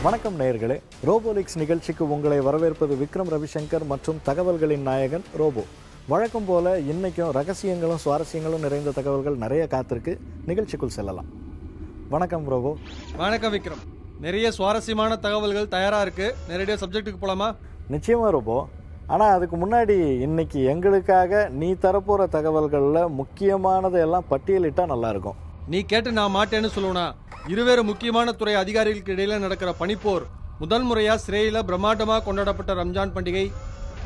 வணக்கம் நேயர்களே, ரோபோலிக்ஸ் நிகழ்ச்சிக்கு உங்களை வரவேற்பது விக்ரம் ரவிசங்கர் மற்றும் தகவல்களின் நாயகன் ரோபோ. வழக்கம் போல இன்னைக்கும் ரகசியங்களும் சுவாரஸ்யங்களும் நிறைந்த தகவல்கள் நிறைய காத்திருக்கு. நிகழ்ச்சிக்குள் செல்லலாம். வணக்கம் ரோபோ. வணக்கம் விக்ரம். நிறைய சுவாரஸ்யமான தகவல்கள் தயாரா இருக்கு. நேரடியாக சப்ஜெக்ட்டுக்கு போலாமா? நிச்சயமா ரோபோ. ஆனால் அதுக்கு முன்னாடி இன்னைக்கு எங்களுக்காக நீ தரப்போகிற தகவல்களில் முக்கியமானதை எல்லாம் பட்டியலிட்டால் நல்லாயிருக்கும். நீ கேட்டு நான் மாட்டேன்னு சொல்லுவனா? இருவேறு முக்கியமான துறை அதிகாரிகளுக்கு இடையில நடக்கிற பனிப்போர், முதல் முறையா சிறையில பிரம்மாண்டமா கொண்டாடப்பட்ட ரம்ஜான் பண்டிகை,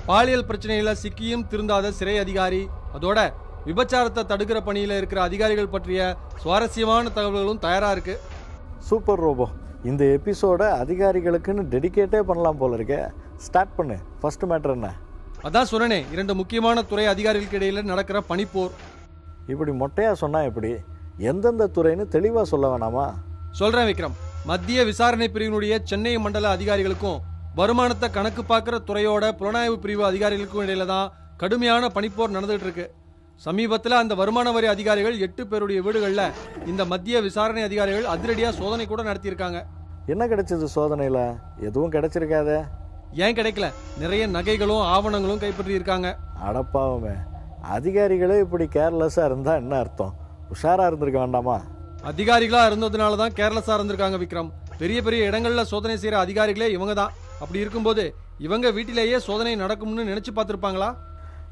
பாலியல் பிரச்சனையில சிக்கியும் திருந்தாத சிறை அதிகாரி, அதோட விபச்சாரத்தை தடுக்கிற பணியில இருக்கிற அதிகாரிகள் பற்றிய சுவாரஸ்யமான தகவல்களும் தயாரா இருக்கு. Super robot. இந்த எபிசோட அதிகாரிகளுக்குன்னு டெடிகேட்டே பண்ணலாம் போல இருக்கே. ஸ்டார்ட் பண்ணு. ஃபர்ஸ்ட் மேட்டர் என்ன? அதான் சொன்னனே, இரண்டு முக்கியமான துறை அதிகாரிகளுக்கு இடையில நடக்கிற பனிப்போர். இப்படி மொட்டையா சொன்னா எப்படி? எந்தெந்த துறைன்னு தெளிவா சொல்ல வேணாமா? சொல்றேன் விக்ரம். மத்திய விசாரணை பிரிவினுடைய சென்னை மண்டல அதிகாரிகளுக்கும் வருமானத்தை கணக்கு பார்க்கிற துறையோட புலனாய்வு பிரிவு அதிகாரிகளுக்கும் இடையில தான் கடுமையான பனிப்போர் நடந்துட்டு இருக்கு. சமீபத்தில் அந்த வருமான வரி அதிகாரிகள் 8 பேருடைய வீடுகள்ல இந்த மத்திய விசாரணை அதிகாரிகள் அதிரடியா சோதனை கூட நடத்தியிருக்காங்க. என்ன கிடைச்சது சோதனையில? எதுவும் கிடைச்சிருக்காதே. ஏன் கிடைக்கல? நிறைய நகைகளும் ஆவணங்களும் கைப்பற்றி இருக்காங்க. அடப்பாவுமே, அதிகாரிகளே இப்படி கேர்லெஸ்ஸா இருந்தா என்ன அர்த்தம்? உஷாரா இருந்திருக்க வேண்டாமா? அதிகாரிகளா இருந்ததுனால தான் கேர்லெஸ்ஸா இருந்திருக்காங்க விக்ரம். பெரிய பெரிய இடங்கள்ல சோதனை செய்யற அதிகாரிகளே இவங்க தான். அப்படி இருக்கும்போது இவங்க வீட்டிலேயே சோதனை நடக்கும்னு நினைச்சு பார்த்திருப்பாங்களா?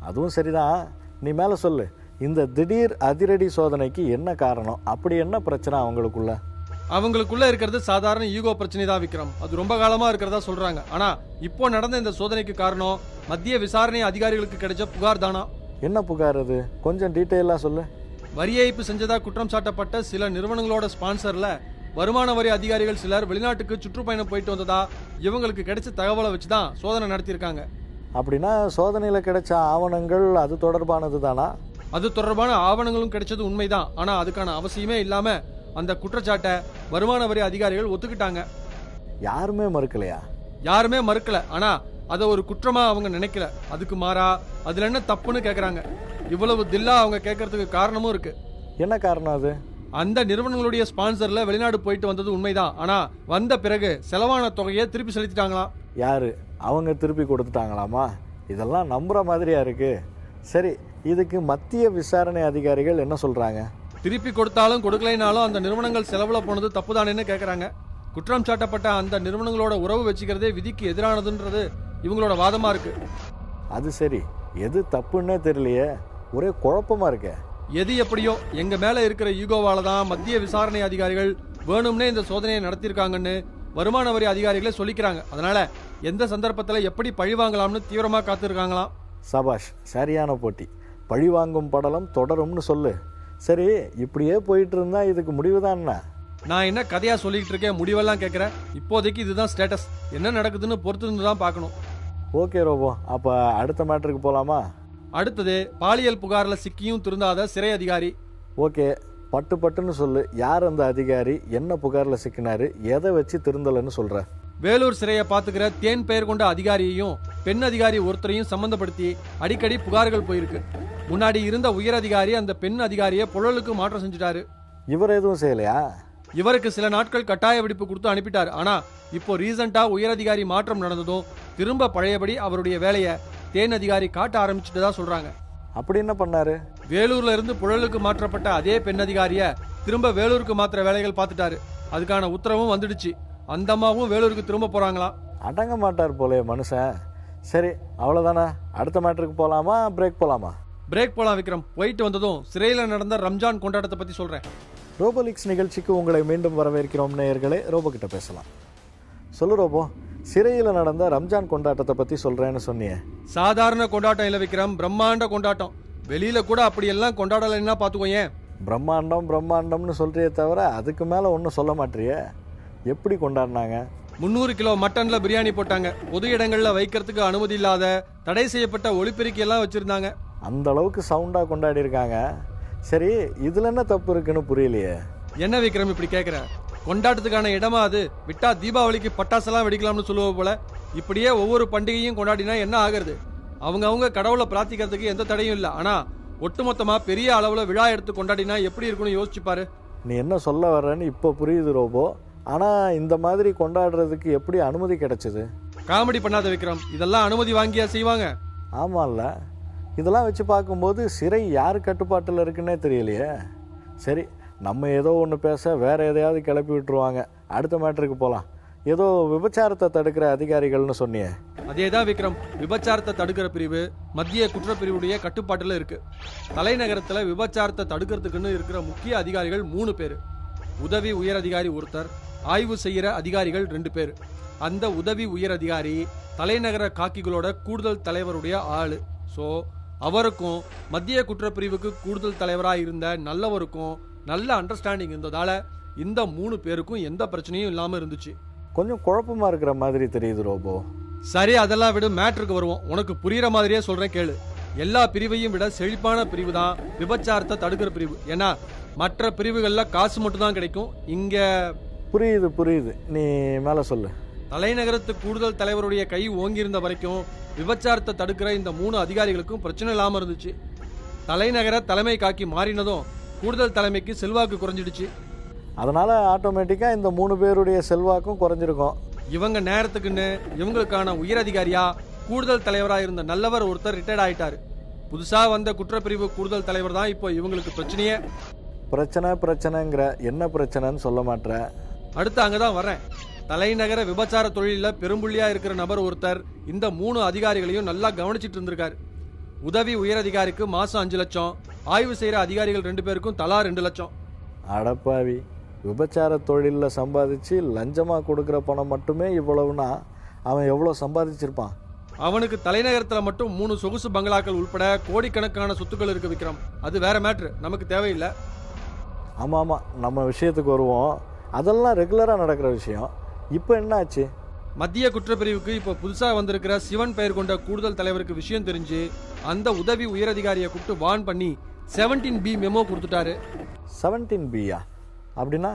அதுவும் சரிதான். நீ மேல சொல்லு. இந்த திடீர் அதிரடி சோதனைக்கு என்ன காரணம்? அப்படி என்ன பிரச்சனை அவங்களுக்குள்ள? அவங்களுக்குள்ள இருக்கிறது சாதாரண ஈகோ பிரச்சனை தான் விக்ரம். அது ரொம்ப காலமா இருக்கிறதா சொல்றாங்க. ஆனா இப்போ நடந்த இந்த சோதனைக்கு காரணம் மத்திய விசாரணை அதிகாரிகளுக்கு கிடைச்ச புகார் தானா. என்ன புகார் அது? கொஞ்சம் டீட்டெயிலா சொல்லு. வரி ஏய்ப்பு செஞ்சதா குற்றம் சாட்டப்பட்ட சில நிறுவனங்களோட ஸ்பான்சர்ல வருமான வரி அதிகாரிகள் சிலர் வெளிநாட்டுக்கு சுற்றுப்பயணம் போயிட்டு வந்ததா இவங்களுக்கு கிடைச்ச தகவலை வச்சுதான் சோதனை நடத்தியிருக்காங்க. அப்படின்னா சோதனையில கிடைச்ச ஆவணங்கள் அது தொடர்பானது தானா? அது தொடர்பான ஆவணங்களும் கிடைச்சது உண்மைதான். ஆனா அதுக்கான அவசியமே இல்லாம அந்த குற்றச்சாட்டை வருமான வரி அதிகாரிகள் ஒத்துக்கிட்டாங்க. யாருமே மறுக்கலையா? யாருமே மறுக்கல. ஆனா அதை ஒரு குற்றமா அவங்க நினைக்கல. அதுக்கு மாறா அதுல என்ன தப்புன்னு கேக்குறாங்க. இவ்வளவு தில்லா அவங்க கேட்கறதுக்கு காரணமும் இருக்கு. என்ன காரணம் அது? அந்த நிறுவனங்களுடைய ஸ்பான்சர்ல வெளிநாடு போயிட்டு வந்தது உண்மைதான். ஆனா வந்த பிறகு செலவான தொகையை திருப்பி செலுத்திட்டாங்களாம். யாரு? அவங்க திருப்பி கொடுத்துட்டாங்களாமா? இதெல்லாம் நம்புற மாதிரியா இருக்கு. சரி, இதுக்கு மத்திய விசாரணை அதிகாரிகள் என்ன சொல்றாங்க? திருப்பி கொடுத்தாலும் கொடுக்கலைனாலும் அந்த நிறுவனங்கள் செலவுல போனது தப்புதானேன்னு கேக்குறாங்க. குற்றம் சாட்டப்பட்ட அந்த நிறுவனங்களோட உறவு வச்சுக்கிறதே விதிக்கு எதிரானதுன்றது இவங்களோட வாதமா இருக்கு. அது சரி, எது தப்புன்னே தெரியலையே. ஒரே குழப்பமா இருக்க. எது எப்படியோ எங்க மேல இருக்கிற ஈகோவால தான் மத்திய விசாரணை அதிகாரிகள் வேணும்னே இந்த சோதனையை நடத்திருக்காங்கன்னு வருமான வரி அதிகாரிகளே சொல்லிக்கிறாங்க. அதனால எந்த சந்தர்ப்பத்துல எப்படி பழி வாங்கலாம்னு தீவிரமா காத்திருக்காங்களாம். சபாஷ், சரியான போட்டி. பழி வாங்கும் படலம் தொடரும்னு சொல்லு. சரி, இப்படியே போயிட்டு இருந்தா இதுக்கு முடிவுதான் என்ன? நான் என்ன கதையா சொல்லிட்டு இருக்கேன், முடிவெல்லாம் கேட்கிறேன். இப்போதைக்கு இதுதான் ஸ்டேட்டஸ். என்ன நடக்குதுன்னு பொறுத்து இருந்து தான் பார்க்கணும். ஓகே ரோபோ, அப்ப அடுத்த மேட்டருக்கு போலாமா? அடுத்தது பாலியல் புகார்ல சிக்கியும் திருந்தாத சிறை அதிகாரி. ஓகே, பட்டு பட்டுன்னு சொல்லு. யார் அந்த அதிகாரி? என்ன புகார்ல சிக்கினாரு? எதை வச்சு திருந்தலன்னு சொல்ற? வேலூர் சிறையை பாத்துக்கிற தேன் பெயர் கொண்ட அதிகாரியையும் பெண் அதிகாரி ஒருத்தரையும் சம்பந்தப்படுத்தி அடிக்கடி புகார்கள் போயிருக்கு. முன்னாடி இருந்த உயர் அதிகாரி அந்த பெண் அதிகாரியை புழலுக்கு மாற்றம் செஞ்சுட்டாரு. இவர் எதுவும் செய்யலையா? இவருக்கு சில நாட்கள் கட்டாய விடுப்பு கொடுத்து அனுப்பிட்டாரு. ஆனா இப்போ ரீசெண்டா உயர் அதிகாரி மாற்றம் நடந்ததும் திரும்ப பழையபடி அவருடைய வேலையை தேன் அதிகாரி காட்ட ஆரம்பிச்சுட்டதா சொல்றாங்க. அப்படி என்ன பண்ணாரு? வேலூர்ல இருந்து புழலுக்கு மாற்றப்பட்ட அதே பெண் அதிகாரிய திரும்ப வேலூருக்கு மாத்திர வேலைகள் பார்த்துட்டாரு. அதுக்கான உத்தரவும் வந்துடுச்சு. அந்த அம்மாவும் வேலூருக்கு திரும்ப போறாங்களா. அடங்க மாட்டார் போலே மனுஷன். சரி, அவ்வளவுதானே? அடுத்த மேட்டருக்கு போலாமா? பிரேக் போலாமா? பிரேக் போலாம் விக்ரம். போயிட்டு வந்ததும் சிறையில நடந்த ரம்ஜான் கொண்டாட்டத்தை பத்தி சொல்றேன். ரோபோலிக்ஸ் நிகழ்ச்சிக்கு உங்களை மீண்டும் வரவேற்கிறோம் நேயர்களே. ரோபோ கிட்ட பேசலாம். சொல்லு ரோபோ, சிறையில் நடந்த ரம்ஜான் கொண்டாட்டத்தை பத்தி சொல்றேன்னு சொன்னியே. சாதாரண கொண்டாட்டம் இல்ல விக்ரம், பிரம்மாண்ட கொண்டாட்டம். வெளியில கூட அப்படி எல்லாம் கொண்டாடலைன்னா பாத்துக்கோ. ஏன் பிரம்மாண்டம் பிரம்மாண்டம்னு சொல்றியே தவிர அதுக்கு மேல ஒன்றும் சொல்ல மாட்டியே. எப்படி கொண்டாடினாங்க? 300 கிலோ மட்டன்ல பிரியாணி போட்டாங்க. பொது இடங்கள்ல வைக்கிறதுக்கு அனுமதி இல்லாத தடை செய்யப்பட்ட ஒளிபெருக்கி எல்லாம் வச்சிருந்தாங்க. அந்த அளவுக்கு சவுண்டா கொண்டாடி இருக்காங்க. சரி, இதுல என்ன தப்பு இருக்குன்னு புரியலையே. என்ன விக்ரம் இப்படி கேக்குற? கொண்டாட்டத்துக்கான இடமா அது? விட்டா தீபாவளிக்கு பட்டாசெல்லாம் வெடிக்கலாம்னு சொல்லுவ போல. இப்படியே ஒவ்வொரு பண்டிகையும் கொண்டாடினா என்ன ஆகுறது? அவங்க கடவுளை பிரார்த்திக்கிறதுக்கு எந்த தடையும் இல்ல. ஆனா ஒட்டுமொத்தமா பெரிய அளவுல விழா எடுத்து கொண்டாடினா எப்படி இருக்குன்னு யோசிச்சு பாரு. நீ என்ன சொல்ல வர்றன்னு இப்போ புரியுது ரோபோ. ஆனால் இந்த மாதிரி கொண்டாடுறதுக்கு எப்படி அனுமதி கிடைச்சது? காமெடி பண்ணாத விக்ரம், இதெல்லாம் அனுமதி வாங்கியா செய்வாங்க? ஆமாம்ல, இதெல்லாம் வச்சு பார்க்கும்போது சிறை யார் கட்டுப்பாட்டில் இருக்குன்னே தெரியலையே. சரி, நம்ம ஏதோ ஒன்று பேச வேற எதையாவது கிளப்பி விட்டுருவாங்க. அடுத்த மேட்டருக்கு போகலாம். ஏதோ விபச்சாரத்தை தடுக்கிற அதிகாரிகள்னு சொன்னியே. அதேதான் விக்ரம், விபச்சாரத்தை தடுக்கிற பிரிவு மத்திய குற்றப்பிரிவுடைய கட்டுப்பாட்டில் இருக்கு. தலைநகரத்துல விபச்சாரத்தை தடுக்கிறதுக்குன்னு இருக்கிற முக்கிய அதிகாரிகள் 3 பேர். உதவி உயர் அதிகாரி ஒருத்தர், ஆய்வு செய்யற அதிகாரிகள் 2 பேர். அந்த உதவி உயர் அதிகாரி தலைநகர காக்கிகளோட கூடுதல் தலைவருடைய ஆளு. ஸோ அவருக்கும் மத்திய குற்றப்பிரிவுக்கு கூடுதல் தலைவராக இருந்த நல்லவருக்கும் நல்ல அண்டர்ஸ்டாண்டிங் இருந்ததால இந்த 3 பேருக்கும் எந்த பிரச்சனையும் இல்லாம இருந்துச்சு. கொஞ்சம் குழப்பமா இருக்கிற மாதிரி தெரியுது ரோபோ. சரி, அதெல்லாம் விட மேட்ருக்கு வருவோம். உனக்கு புரியுற மாதிரியே சொல்றேன் கேளு. எல்லா பிரிவையும் விட செழிப்பான பிரிவு தான் விபச்சாரத்தை தடுக்கிற பிரிவு. ஏன்னா மற்ற பிரிவுகள்ல காசு மட்டும் தான் கிடைக்கும். இங்க புரியுது, நீ மேல சொல்லு. தலைநகரத்து கூடுதல் தலைவருடைய கை ஓங்கியிருந்த வரைக்கும் விபச்சாரத்தை தடுக்கிற இந்த 3 அதிகாரிகளுக்கும் பிரச்சனை இல்லாம இருந்துச்சு. தலைநகர தலைமை காக்கி மாறினதும் கூடுதல் தலைமைக்கு செல்வாக்கு குறைஞ்சிடுச்சு. அதனால ஆட்டோமேட்டிக்கா இந்த 3 பேருடைய செல்வாக்கும் குறைஞ்சிருக்கும். இவங்க நேரத்துக்குன்னு இவங்களுக்கான உயர் அதிகாரியா கூடுதல் தலைவராக இருந்த நல்லவர் ஒருத்தர் ரிட்டையர்ட் ஆயிட்டாரு. புதுசா வந்த குற்றப்பிரிவு கூடுதல் தலைவர் தான் இப்போ இவங்களுக்கு பிரச்சனையே. பிரச்சனைங்கிற என்ன பிரச்சனைன்னு சொல்ல மாட்டேற. அடுத்து அங்கதான் வரேன். தலைநகர விபச்சார தொழில பெரும்புள்ளியா இருக்கிற நபர் ஒருத்தர் இந்த 3 அதிகாரிகளையும் நல்லா கவனிச்சிட்டு இருந்திருக்காரு. உதவி உயர் அதிகாரிக்கு மாசம் 5 லட்சம், ஆய்வு செய்யற அதிகாரிகள் 2 பேருக்கும் தலா 2 லட்சம். அடப்பாவி, விபச்சார தொழிலில் சம்பாதிச்சு லஞ்சமாக கொடுக்குற பணம் மட்டுமே இவ்வளவுனா அவன் எவ்வளோ சம்பாதிச்சிருப்பான்? அவனுக்கு தலைநகரத்தில் மட்டும் 3 சொகுசு பங்களாக்கள் உள்பட கோடிக்கணக்கான சொத்துக்கள் இருக்கு விக்ரம். அது வேற மேட்ரு, நமக்கு தேவையில்லை. ஆமாம், நம்ம விஷயத்துக்கு வருவோம். அதெல்லாம் ரெகுலராக நடக்கிற விஷயம். இப்போ என்ன ஆச்சு? மத்திய குற்றப்பிரிவுக்கு இப்போ புதுசாக வந்திருக்கிற சிவன் பெயர் கொண்ட கூடுதல் தலைவருக்கு விஷயம் தெரிஞ்சு அந்த உதவி உயரதிகாரியை கூப்பிட்டு வான் பண்ணி 17B மெமோ கொடுத்துட்டாரு. 17Bயா? அப்படின்னா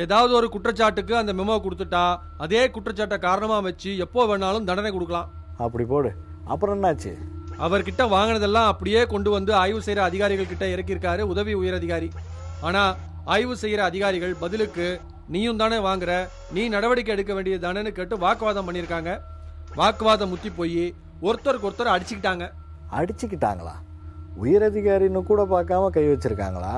ஏதாவது ஒரு குற்றச்சாட்டுக்கு அந்த மெமோ கொடுத்துட்டா அதே குற்றச்சாட்டை காரணமாக வச்சு எப்போ வேணாலும் தண்டனை கொடுக்கலாம். அப்படி போடு. அப்புறம் என்னாச்சு? அவர்கிட்ட வாங்கினதெல்லாம் அப்படியே கொண்டு வந்து ஆய்வு செய்கிற அதிகாரிகள் கிட்ட இறக்கியிருக்காரு உதவி உயரதிகாரி. ஆனால் ஆய்வு செய்கிற அதிகாரிகள் பதிலுக்கு நீயும் தானே வாங்குற, நீ நடவடிக்கை எடுக்க வேண்டியது தானேன்னு கேட்டு வாக்குவாதம் பண்ணியிருக்காங்க. வாக்குவாதம் முத்தி போய் ஒருத்தருக்கு ஒருத்தர் அடிச்சுக்கிட்டாங்களா? உயரதிகாரின்னு கூட பார்க்காம கை வச்சிருக்காங்களா?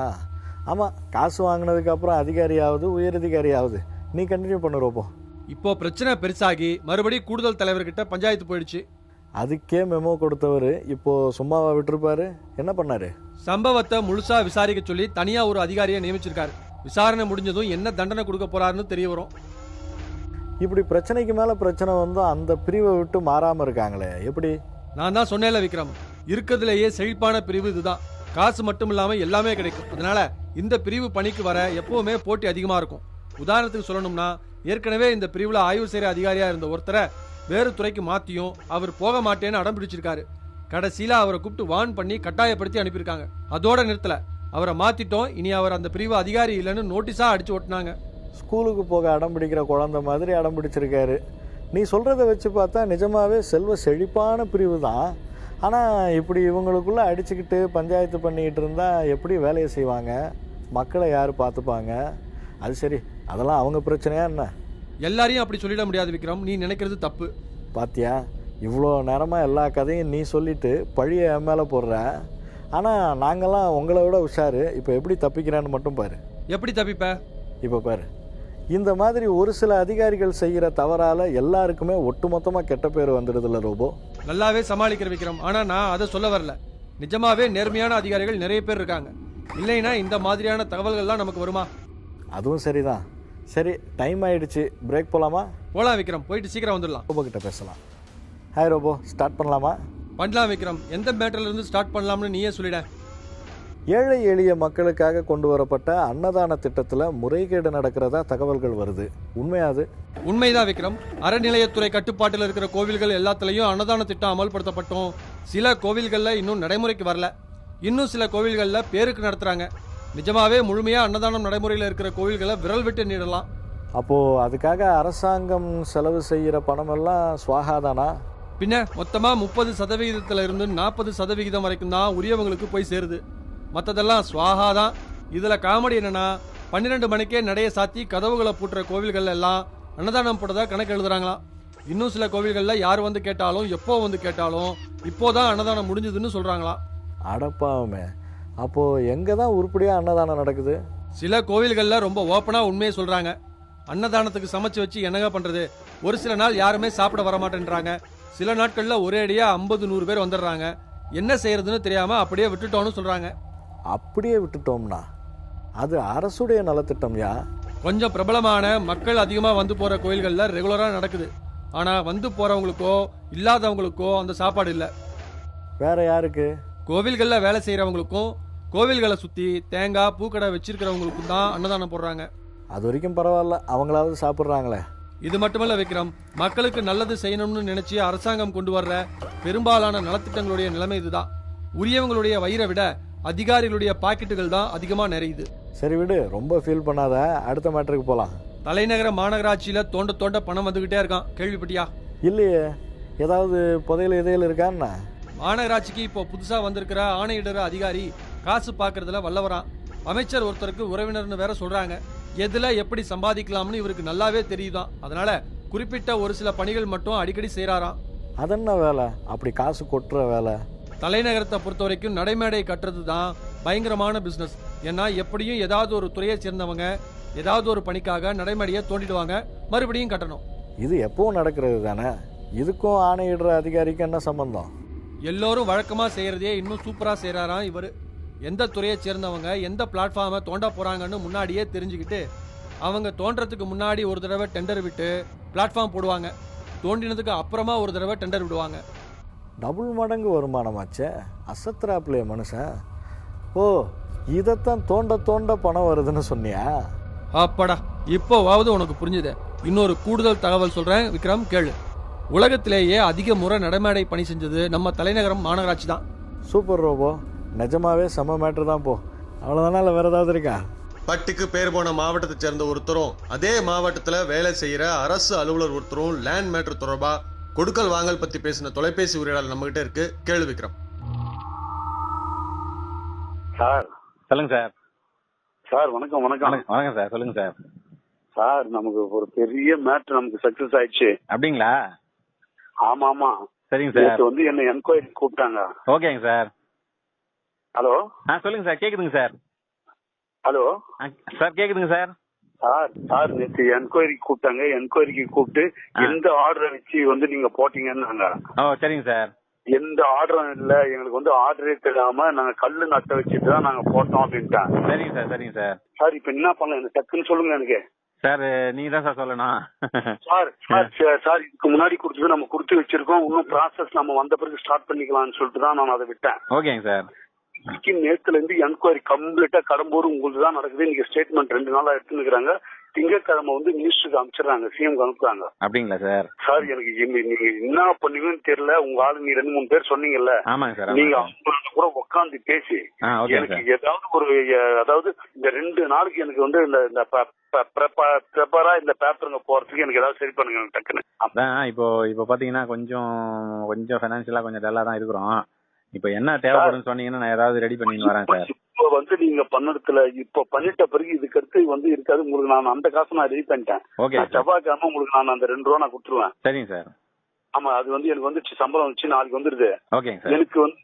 ஆமாம், காசு வாங்கினதுக்கு அப்புறம் அதிகாரியாவது உயரதிகாரியாவது. நீ கண்டினியூ பண்ணுறப்போ. இப்போ பிரச்சனை பெருசாகி மறுபடியும் கூடுதல் தலைவர்கிட்ட பஞ்சாயத்து போயிடுச்சு. அதுக்கே மெமோ கொடுத்தவர் இப்போ சும்மாவா விட்டுருப்பாரு? என்ன பண்ணாரு? சம்பவத்தை முழுசா விசாரிக்க சொல்லி தனியா ஒரு அதிகாரியை நியமிச்சிருக்காரு. விசாரணை முடிஞ்சதும் என்ன தண்டனை கொடுக்க போறாருன்னு தெரிய வரும். இப்படி பிரச்சனைக்கு மேல பிரச்சனை வந்து அந்த பிரிவை விட்டு மாறாம இருக்காங்களே, எப்படி? நான் தான் சொன்னேன்ல விக்ரம், இருக்கிறதுலேயே செழிப்பான பிரிவு இதுதான். காசு மட்டும் இல்லாம எல்லாமே கிடைக்கும். அதனால இந்த பிரிவு பணிக்கு வர எப்பவுமே போட்டி அதிகமா இருக்கும். உதாரணத்துக்கு சொல்லணும்னா, ஏற்கனவே இந்த பிரிவுல ஆய்வு செய்யற அதிகாரியா இருந்த ஒருத்தரை வேறு துறைக்கு மாத்தியும் அவர் போக மாட்டேன்னு அடம் பிடிச்சிருக்காரு. கடைசியில அவரை கூப்பிட்டு வான் பண்ணி கட்டாயப்படுத்தி அனுப்பியிருக்காங்க. அதோட நிறுத்தல, அவரை மாத்திட்டோம், இனி அவர் அந்த பிரிவு அதிகாரி இல்லைன்னு நோட்டீஸா அடிச்சு ஓட்டினாங்க. ஸ்கூலுக்கு போக அடம் பிடிக்கிற குழந்தை மாதிரி அடம் பிடிச்சிருக்காரு. நீ சொல்றதை வச்சு பார்த்தா நிஜமாவே செல்வ செழிப்பான பிரிவு தான். ஆனால் இப்படி இவங்களுக்குள்ள அடிச்சுக்கிட்டு பஞ்சாயத்து பண்ணிக்கிட்டு இருந்தா எப்படி வேலையை செய்வாங்க? மக்களை யார் பார்த்துப்பாங்க? அது சரி, அதெல்லாம் அவங்க பிரச்சனையா என்ன? எல்லாரையும் அப்படி சொல்லிட முடியாது விக்ரம், நீ நினைக்கிறது தப்பு. பாத்தியா, இவ்வளோ நேரமாக எல்லா கதையும் நீ சொல்லிட்டு பழிய என் மேலே போடுற. ஆனால் நாங்கள்லாம் உங்களை விட உஷாரு. இப்போ எப்படி தப்பிக்கிறேன்னு மட்டும் பாரு. எப்படி தப்பிப்ப? இப்போ பாரு, இந்த மாதிரி ஒரு சில அதிகாரிகள் செய்கிற தவறால் எல்லாருக்குமே ஒட்டுமொத்தமாக கெட்ட பேர் வந்துடுதுல்ல ரோபோ? நல்லாவே சமாளிக்கிற விக்ரம், ஆனால் நான் அதை சொல்ல வரல. நிஜமாவே நேர்மையான அதிகாரிகள் நிறைய பேர் இருக்காங்க. இல்லைன்னா இந்த மாதிரியான தகவல்கள்லாம் நமக்கு வருமா? அதுவும் சரிதான். சரி, டைம் ஆயிடுச்சு, பிரேக் போகலாமா? போகலாம் விக்ரம், போயிட்டு சீக்கிரம் வந்துடலாம். ரோபோ கிட்ட பேசலாம். ஹாய் ரோபோ, ஸ்டார்ட் பண்ணலாமா? பண்ணலாம் விக்ரம், எந்த மேட்டர்ல இருந்து ஸ்டார்ட் பண்ணலாம்னு நீயே சொல்லிட. ஏழை எளிய மக்களுக்காக கொண்டு வரப்பட்ட அன்னதான திட்டத்தில் முறைகேடு நடக்கிறதா தகவல்கள் வருது. உண்மையாது? உண்மைதான் விக்ரம். அறநிலையத்துறை கட்டுப்பாட்டில் இருக்கிற கோவில்கள் எல்லாத்துலயும் அன்னதான திட்டம் அமல்படுத்தப்பட்டோம். சில கோவில்கள்ல இன்னும் நடைமுறைக்கு வரல. இன்னும் சில கோவில்கள்ல பேருக்கு நடத்துறாங்க. நிஜமாவே முழுமையா அன்னதானம் நடைமுறையில் இருக்கிற கோவில்களை விரல் விட்டு நீடலாம். அப்போ அதுக்காக அரசாங்கம் செலவு செய்யற பணம் எல்லாம் சுவாகாதானா? பின்ன மொத்தமா 30% இருந்து 40% வரைக்கும் தான் உரியவங்களுக்கு போய் சேருது. மற்றதெல்லாம் சுவாகாதான். இதுல காமெடி என்னன்னா, 12 மணிக்கே நடைய சாத்தி கதவுகளை பூட்டுற கோவில்கள் எல்லாம் அன்னதானம் போட்டதா கணக்கு எழுதுறாங்களாம். இன்னும் சில கோவில்கள்ல யார் வந்து கேட்டாலும் எப்போ வந்து கேட்டாலும் இப்போதான் அன்னதானம் முடிஞ்சதுன்னு சொல்றாங்களாம். அடப்பாவுமே, அப்போ எங்க தான் உருப்படியா அன்னதானம் நடக்குது? சில கோவில்கள்ல ரொம்ப ஓப்பனா உண்மையை சொல்றாங்க. அன்னதானத்துக்கு சமைச்சு வச்சு என்னங்க பண்றது, ஒரு சில நாள் யாருமே சாப்பிட வரமாட்டேன்றாங்க. சில நாட்கள்ல ஒரே அடியா 50-100 பேர் வந்துடுறாங்க. என்ன செய்யறதுன்னு தெரியாம அப்படியே விட்டுட்டோம்னு சொல்றாங்க. அப்படியே விட்டுட்டோம்னா அது அரசுடைய நலத்திட்டம்யா. கொஞ்சம் பிரபலமான மக்கள் அதிகமா வந்து போற கோயில்கள்ல ரெகுலரா நடக்குது. ஆனா வந்து போறவங்களுக்கோ இல்லாதவங்களுக்கோ அந்த சாப்பாடு இல்ல. வேற யாருக்கு? கோவில்கள்ல வேலை செய்யறவங்களுக்கும் கோவில்களை சுத்தி தேங்காய் பூக்கடை வச்சிருக்கிறவங்களுக்கும் தான் அன்னதானம் போடுறாங்க. அது வரைக்கும் பரவாயில்ல, அவங்களாவது சாப்பிட்றாங்களே. இது மட்டுமல்ல விக்ரம், மக்களுக்கு நல்லது செய்யணும்னு நினைச்சு அரசாங்கம் கொண்டு வர்ற பெரும்பாலான நலத்திட்டங்களுடைய நிலைமை இதுதான். உரியவங்களுடைய வயிறை விட அதிகாரிகளுடைய பாக்கெட்டுகள் தான் அதிகமா நிறையுது. சரி விடு, ரொம்ப ஃபீல் பண்ணாத, அடுத்த மேட்டருக்கு போலாம். தலைநகர மாநகராட்சியில தோண்ட தோண்ட பணம் வந்துகிட்டே இருக்கான், கேள்விப்பட்டியா? இல்லையே, ஏதாவது புதையல் இருக்கான்னா? மாநகராட்சிக்கு இப்போ புதுசா வந்திருக்கிற ஆணையிடற அதிகாரி காசு பாக்குறதுல வல்லவரான். அமைச்சர் ஒருத்தருக்கு உறவினர்னு வேற சொல்றாங்க. எதுல எப்படி சம்பாதிக்கலாம்னு இவருக்கு நல்லாவே தெரியுதான். அதனால குறிப்பிட்ட ஒரு சில பணிகள் மட்டும் அடிக்கடி செய்யறாராம். அதென்ன வேலை, அப்படி காசு கொட்டுற வேலை? தலைநகரத்தை பொறுத்த வரைக்கும் நடைமேடை கட்டுறது தான் பயங்கரமான பிசினஸ். ஏன்னா எப்படியும் ஏதாவது ஒரு துறையை சேர்ந்தவங்க ஏதாவது ஒரு பணிக்காக நடைமேடையை தோண்டிடுவாங்க, மறுபடியும் கட்டணும். இது எப்பவும் நடக்கிறது தானே, இதுக்கும் ஆணையிடுற அதிகாரிக்கும் என்ன சம்பந்தம்? எல்லோரும் வழக்கமா செய்யறதே இன்னும் சூப்பரா செய்யறாராம் இவரு. எந்த துறையை சேர்ந்தவங்க எந்த பிளாட்ஃபார்மை தோண்ட போறாங்கன்னு முன்னாடியே தெரிஞ்சுக்கிட்டு அவங்க தோன்றதுக்கு முன்னாடி ஒரு தடவை டெண்டர் விட்டு பிளாட்ஃபார்ம் போடுவாங்க. தோண்டினதுக்கு அப்புறமா ஒரு தடவை டெண்டர் விடுவாங்க. டபுள் மடங்கு வருமானமாச்சே, அசத்துறாப்லையே மனுஷன். ஓ, இதைத்தான் தோண்ட தோண்ட பணம் வருதுன்னு சொன்னியா? அப்படா, இப்போவாவது உனக்கு புரிஞ்சுது. இன்னொரு கூடுதல் தகவல் சொல்றேன் விக்ரம், கேளு. உலகத்திலேயே அதிக முறை நடைமேடை பணி செஞ்சது நம்ம தலைநகரம் மாநகராட்சி தான். சூப்பர் ரோபோ, நிஜமாவே செம்ம மேட்ரு தான். போ, அவ்வளோதானா இல்லை வேற ஏதாவது இருக்கா? பட்டுக்கு பேர் போன மாவட்டத்தை சேர்ந்த ஒருத்தரும் அதே மாவட்டத்துல வேலை செய்யற அரசு அலுவலர் ஒருத்தரும் லேண்ட் மேட்டர் தொடர்பா கொடுக்கல் வாங்கல் பத்தி பேசின தொலைபேசி உரையாடல் நம்ம கிட்ட இருக்கு, கேளு விக்ரம். சார் சொல்லுங்க சார். சார் வணக்கம். வணக்கம் வணக்கம் சார், சொல்லுங்க சார். சார் நமக்கு ஒரு பெரிய மேட்ரு நமக்கு சக்சஸ் ஆயிடுச்சு. அப்படிங்களா? ஆமா ஆமா. சரிங்க சார். வந்து என்ன என்கொயரி கூப்பிட்டாங்க. ஓகேங்க சார். ஹலோ. சொல்லுங்க சார், கேக்குதுங்க சார். ஹலோ சார், கேக்குதுங்க சார். சார் நேற்று என்கொயரி கூப்பிட்டாங்க. என்கொயரிக்கு கூப்பிட்டு எந்த ஆர்டரை வச்சு வந்து நீங்க போட்டீங்கன்னாங்க. ஓ சரிங்க சார். எந்த ஆர்டரும் இல்ல, எங்களுக்கு வந்து ஆர்டரே தெரியாம நாங்க கல்லு நட்ட வச்சுட்டு தான் நாங்க போட்டோம் அப்படின்ட்டாங்க. சரிங்க சார். சரிங்க சார். சார் இப்ப என்ன பண்ணலாம், எனக்கு டக்குன்னு சொல்லுங்க. எனக்கு சார் நீங்க தான் சார் சொல்லணும். சார் இதுக்கு முன்னாடி கொடுத்தது நம்ம கொடுத்து வச்சிருக்கோம். இன்னும் ப்ராசஸ் நம்ம வந்த பிறகு ஸ்டார்ட் பண்ணிக்கலாம்னு சொல்லிட்டு தான் நான் அதை விட்டேன். ஓகேங்க சார். நேத்துல இருந்து என்கொயரி கம்ப்ளீட்டா கடம்பூர் உங்களுக்கு தான் நடக்குது. நீங்க ஸ்டேட்மெண்ட் 2 நாளா எடுத்துக்கிறாங்க. திங்கட்கிழமை வந்து மினிஸ்டருக்கு அனுப்பிச்சிடறாங்க, சிஎம் அனுப்புறாங்க. அப்படிங்களா சார்? சார் எனக்கு நீங்க என்ன பண்ணுவீங்கன்னு தெரியல. உங்க ஆளு நீ 2-3 பேர் சொன்னீங்கல்ல, ஆமாங்க சார். நீங்க அவங்க கூட உட்காந்து பேசி எனக்கு ஏதாவது ஒரு அதாவது இந்த 2 நாளைக்கு எனக்கு வந்து இந்த ப்ரெப்பரா இந்த பேப்பருங்க போறதுக்கு எனக்கு ஏதாவது சரி பண்ணுங்க டக்குன்னு. அதான் இப்போ பாத்தீங்கன்னா கொஞ்சம் ஃபைனான்சியலா கொஞ்சம் டல்லா தான் இருக்கிறோம். இப்ப என்ன தேவைப்படுன்னு சொன்னீங்கன்னா நான் ஏதாவது ரெடி பண்ணி வரேன் சார். இப்போ வந்து நீங்க பண்ணதுல இப்போ பண்ணிட்ட பிறகு இதுக்கு அடுத்து வந்து இருக்காது உங்களுக்கு. நான் அந்த காசு நான் ரெடி பண்ணிட்டேன். ஓகே. செவ்வாய்க்கிழமை உங்களுக்கு நான் அந்த 2 ரூபா நான் கொடுத்துருவேன். சரிங்க சார். ஆமா, அது வந்து எனக்கு வந்து சம்பளம் வந்துச்சு, நாளைக்கு வந்துருது. ஓகேங்க சார். எனக்கு வந்து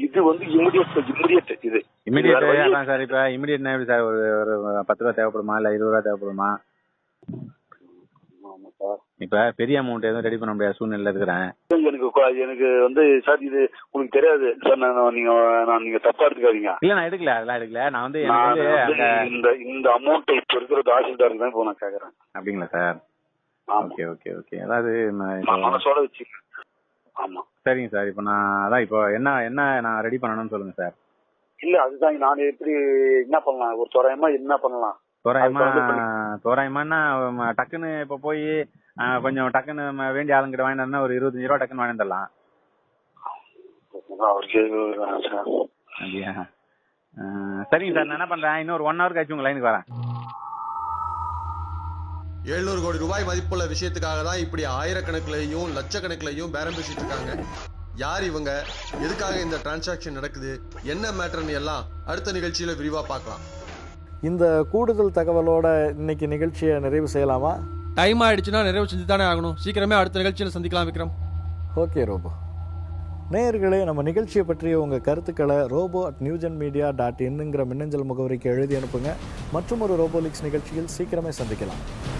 இது வந்து இமிடியேட் இது இமிடியேட் அதான் சார். இப்ப இமிடியேட்னா எப்படி சார்? ஒரு 10 ரூபா தேவைப்படுமா இல்ல 20 ரூபா தேவைப்படுமா? இப்ப பெரிய அமௌண்ட் எதுவும் ரெடி பண்ண முடியாத சூழ்நிலை இருக்கிறேன். எனக்கு வந்து சார் இது உங்களுக்கு தெரியாது சார். நீங்க தப்பா எடுத்துக்காதீங்க. இல்ல நான் எடுக்கல, அதெல்லாம் எடுக்கல. நான் வந்து இந்த அமௌண்ட் இப்ப இருக்கிற தாசில்தாருக்கு தான் இப்போ நான் கேக்குறேன். அப்படிங்களா சார்? Okay okay okay. அதாவது மனசோட வச்சு. ஆமா சரிங்க சார். இப்ப நான் அதான் இப்போ என்ன நான் ரெடி பண்ணணும்னு சொல்லுங்க சார். இல்ல அதுதான் நான் எப்படி என்ன பண்ணலாம், ஒரு தோராயமா என்ன பண்ணலாம்? தோராயமானா டக்குன்னு இப்ப போய் கொஞ்சம் டக்குன்னு வேண்டிய ஆளுங்கிட்ட வாங்கினா ஒரு 25 ரூபா டக்குன்னு வாங்கி தரலாம். அப்படியா? சரிங்க சார். நான் என்ன பண்றேன், இன்னொரு 1 ஹவர் கழிச்சு உங்க லைனுக்கு வரேன். 700 கோடி ரூபாய் மதிப்புள்ள விஷயத்துக்காக தான் இப்படி ஆயிரக்கணக்கிலையும் லட்சக்கணக்கிலையும் பேரம் பேசிட்டு இருக்காங்க. யார் இவங்க, எதுக்காக இந்த டிரான்சாக்சன் நடக்குது, என்ன மேட்டர்னு எல்லாம் அடுத்த நிகழ்ச்சியில விரிவா பார்க்கலாம். இந்த கூடுதல் தகவலோட இன்னைக்கு நிகழ்ச்சியை நிறைவு செய்யலாமா? டைம் ஆயிடுச்சுன்னா நிறைவு செஞ்சு தானே ஆகணும். சீக்கிரமே அடுத்த நிகழ்ச்சியில் சந்திக்கலாம் விக்ரம். Okay robot. நேயர்களே, நம்ம நிகழ்ச்சியை பற்றிய உங்கள் கருத்துக்களை robo@newgenmedia.in மின்னஞ்சல் முகவரிக்கு எழுதி அனுப்புங்க. மற்றும் ஒரு ரோபோலிக்ஸ் நிகழ்ச்சியில் சீக்கிரமே சந்திக்கலாம்.